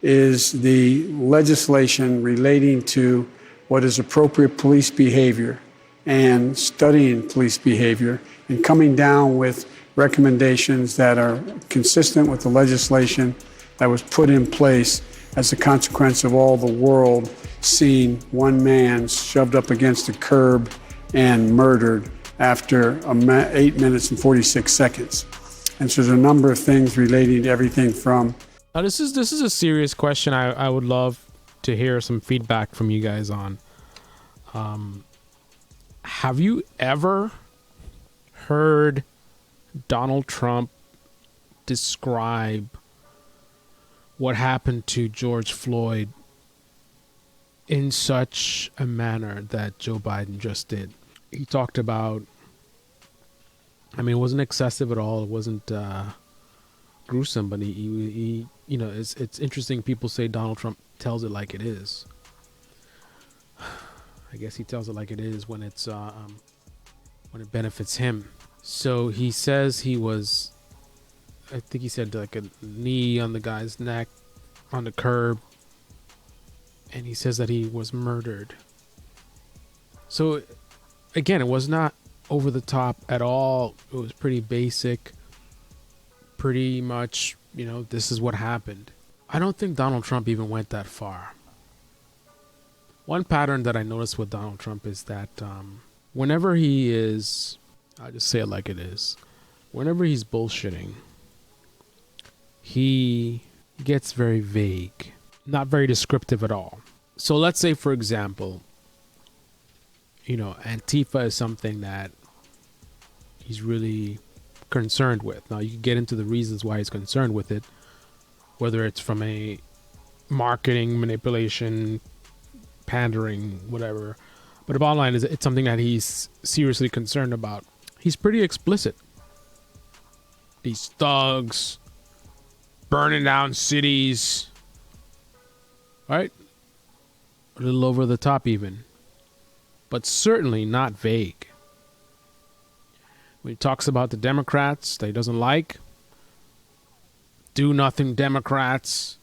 is the legislation relating to what is appropriate police behavior and studying police behavior and coming down with recommendations that are consistent with the legislation that was put in place as a consequence of all the world seeing one man shoved up against a curb and murdered after 8 minutes and 46 seconds. And so there's a number of things relating to everything from... Now, this is a serious question. I would love to hear some feedback from you guys on. Have you ever heard Donald Trump describe what happened to George Floyd in such a manner that Joe Biden just did? He talked about, I mean, it wasn't excessive at all. It wasn't gruesome, but he you know, it's interesting. People say Donald Trump tells it like it is. I guess he tells it like it is when it's when it benefits him. So he says he was, I think he said like a knee on the guy's neck on the curb, and he says that he was murdered. So again, it was not over the top at all. It was pretty basic, pretty much, you know, this is what happened. I don't think Donald Trump even went that far. One pattern that I noticed with Donald Trump is that whenever he is, I'll just say it like it is, whenever he's bullshitting, he gets very vague, not very descriptive at all. So let's say, for example, you know, Antifa is something that he's really concerned with. Now, you can get into the reasons why he's concerned with it, whether it's from a marketing, manipulation, pandering, whatever. But the bottom line is it's something that he's seriously concerned about. He's pretty explicit. These thugs burning down cities, right? A little over the top even, but certainly not vague. When he talks about the Democrats that he doesn't like, do nothing Democrats,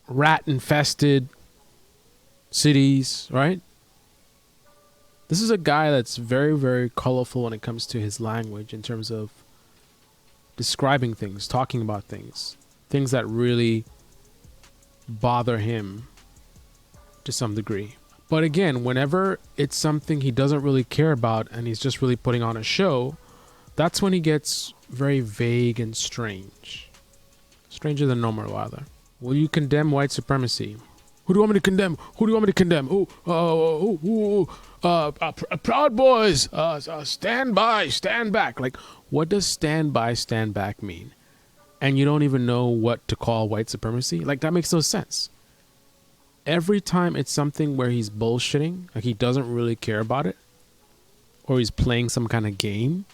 rat infested cities, right? This is a guy that's very, very colorful when it comes to his language in terms of describing things, talking about things that really bother him to some degree. But again, whenever it's something he doesn't really care about and he's just really putting on a show, that's when he gets very vague and strange. Stranger than normal, rather. Will you condemn white supremacy? Who do you want me to condemn? Who do you want me to condemn? Proud Boys, stand by, stand back. Like, what does stand by, stand back mean? And you don't even know what to call white supremacy? Like, that makes no sense. Every time it's something where he's bullshitting, like he doesn't really care about it, or he's playing some kind of game,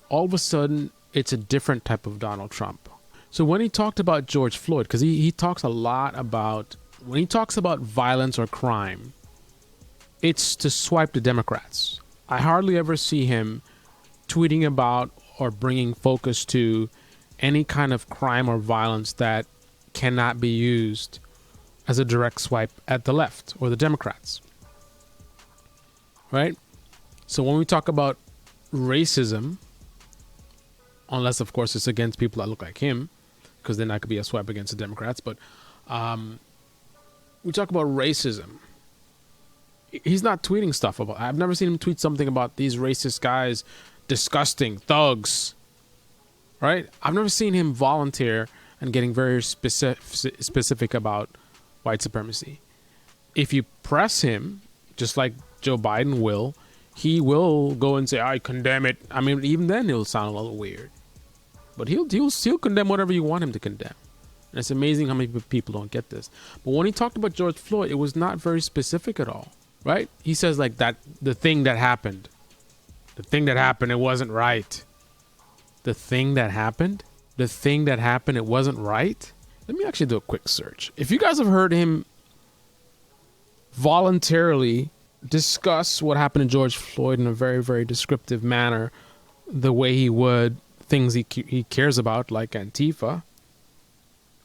all of a sudden, it's a different type of Donald Trump. So when he talked about George Floyd, because he talks a lot about, when he talks about violence or crime, it's to swipe the Democrats. I hardly ever see him tweeting about or bringing focus to any kind of crime or violence that cannot be used as a direct swipe at the left or the Democrats. Right? So when we talk about racism, unless of course it's against people that look like him, because then that could be a swipe against the Democrats, but we talk about racism. He's not tweeting stuff about, I've never seen him tweet something about these racist guys, disgusting thugs, right? I've never seen him volunteer and getting very specific about white supremacy. If you press him, just like Joe Biden will, he will go and say, I condemn it. I mean, even then it'll sound a little weird, but he'll condemn whatever you want him to condemn. And it's amazing how many people don't get this. But when he talked about George Floyd, it was not very specific at all, right? He says like that, the thing that happened, it wasn't right. The thing that happened, it wasn't right. Let me actually do a quick search. If you guys have heard him voluntarily discuss what happened to George Floyd in a very, very descriptive manner, the way he would things he cares about, like Antifa,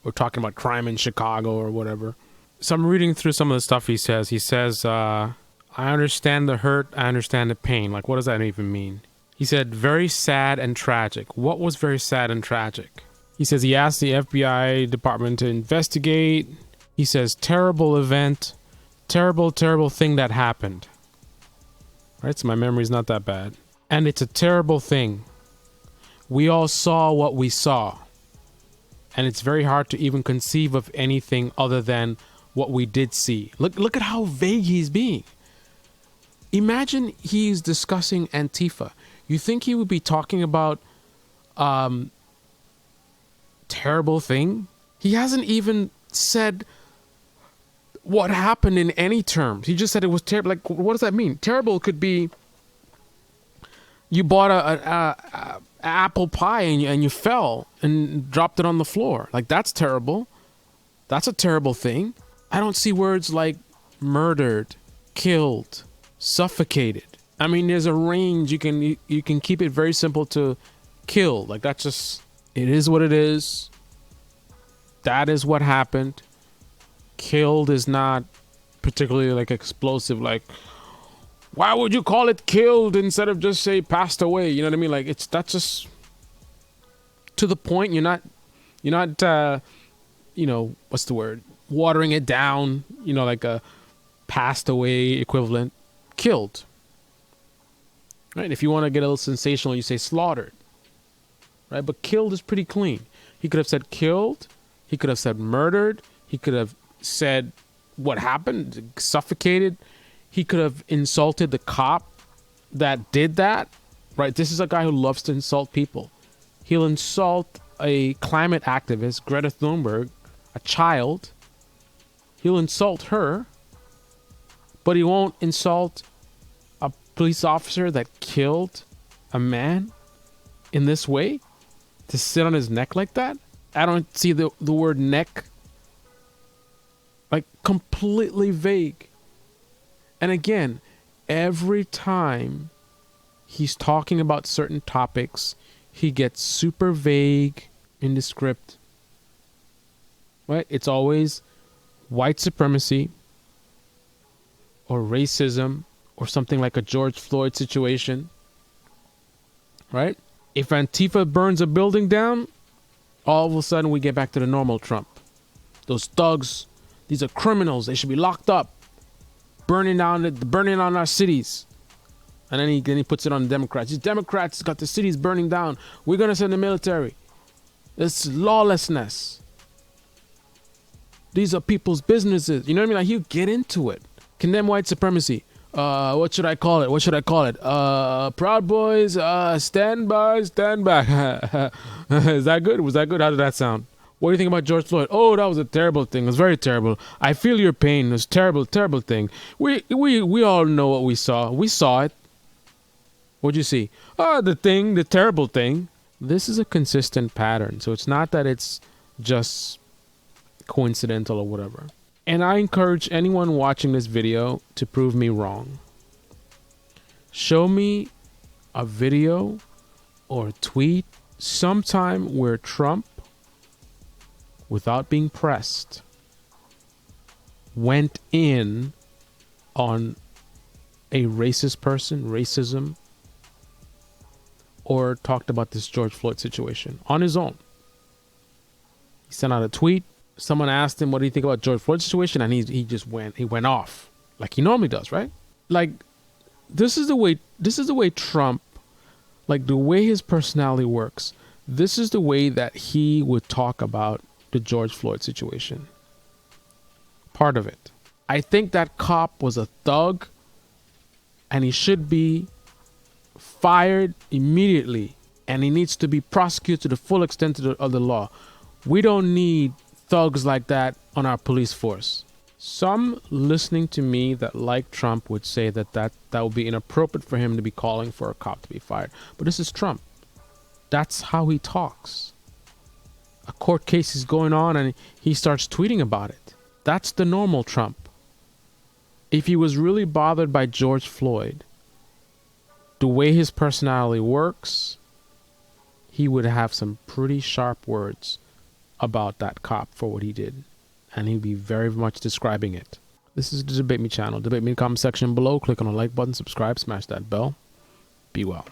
or talking about crime in Chicago or whatever. So I'm reading through some of the stuff he says. He says, I understand the hurt. I understand the pain. Like, what does that even mean? He said, very sad and tragic. What was very sad and tragic? He says he asked the FBI department to investigate. He says, terrible event. Terrible, terrible thing that happened. Right? So my memory's not that bad. And it's a terrible thing. We all saw what we saw. And it's very hard to even conceive of anything other than what we did see. Look at how vague he's being. Imagine he's discussing Antifa. You think he would be talking about terrible thing? He hasn't even said what happened in any terms. He just said it was terrible. Like, what does that mean? Terrible could be you bought a apple pie and you fell and dropped it on the floor. Like, that's terrible. That's a terrible thing. I don't see words like murdered, killed, suffocated. I mean, there's a range. You can keep it very simple to kill. Like, that's just, it is what it is. That is what happened. Killed is not particularly like explosive. Like, why would you call it killed instead of just say passed away? You know what I mean? Like, that's just to the point. You're not what's the word? Watering it down, like a passed away equivalent. Killed. Right? If you want to get a little sensational, you say slaughtered. Right? But killed is pretty clean. He could have said killed. He could have said murdered. He could have said what happened, suffocated. He could have insulted the cop that did that. Right? This is a guy who loves to insult people. He'll insult a climate activist, Greta Thunberg, a child. He'll insult her, but he won't insult a police officer that killed a man in this way, to sit on his neck like that. I don't see the word neck. Like, completely vague. And again, every time he's talking about certain topics, he gets super vague in the script. Right? It's always white supremacy or racism or something like a George Floyd situation. Right? If Antifa burns a building down, all of a sudden we get back to the normal Trump. Those thugs, these are criminals. They should be locked up. Burning on our cities. And then he puts it on the Democrats. These Democrats got the cities burning down. We're going to send the military. It's lawlessness. These are people's businesses. You know what I mean? Like, you get into it. Condemn white supremacy. What should I call it? Proud Boys, stand by, stand back. Is that good? Was that good? How did that sound? What do you think about George Floyd? Oh, that was a terrible thing. It was very terrible. I feel your pain. It was a terrible, terrible thing. We all know what we saw. We saw it. What'd you see? The terrible thing. This is a consistent pattern. So it's not that it's just coincidental or whatever. And I encourage anyone watching this video to prove me wrong. Show me a video or a tweet sometime where Trump, without being pressed, went in on a racist person, racism, or talked about this George Floyd situation on his own. He sent out a tweet. Someone asked him, what do you think about George Floyd situation? And he went off like he normally does, right? Like, this is the way Trump, like the way his personality works. This is the way that he would talk about the George Floyd situation. Part of it. I think that cop was a thug and he should be fired immediately, and he needs to be prosecuted to the full extent of the law. We don't need thugs like that on our police force. Some listening to me that like Trump would say that would be inappropriate for him to be calling for a cop to be fired. But this is Trump. That's how he talks. A court case is going on and he starts tweeting about it. That's the normal Trump. If he was really bothered by George Floyd, the way his personality works, he would have some pretty sharp words about that cop for what he did. And he'd be very much describing it. This is the Debate Me channel. Debate Me in the comment section below. Click on the like button, subscribe, smash that bell. Be well.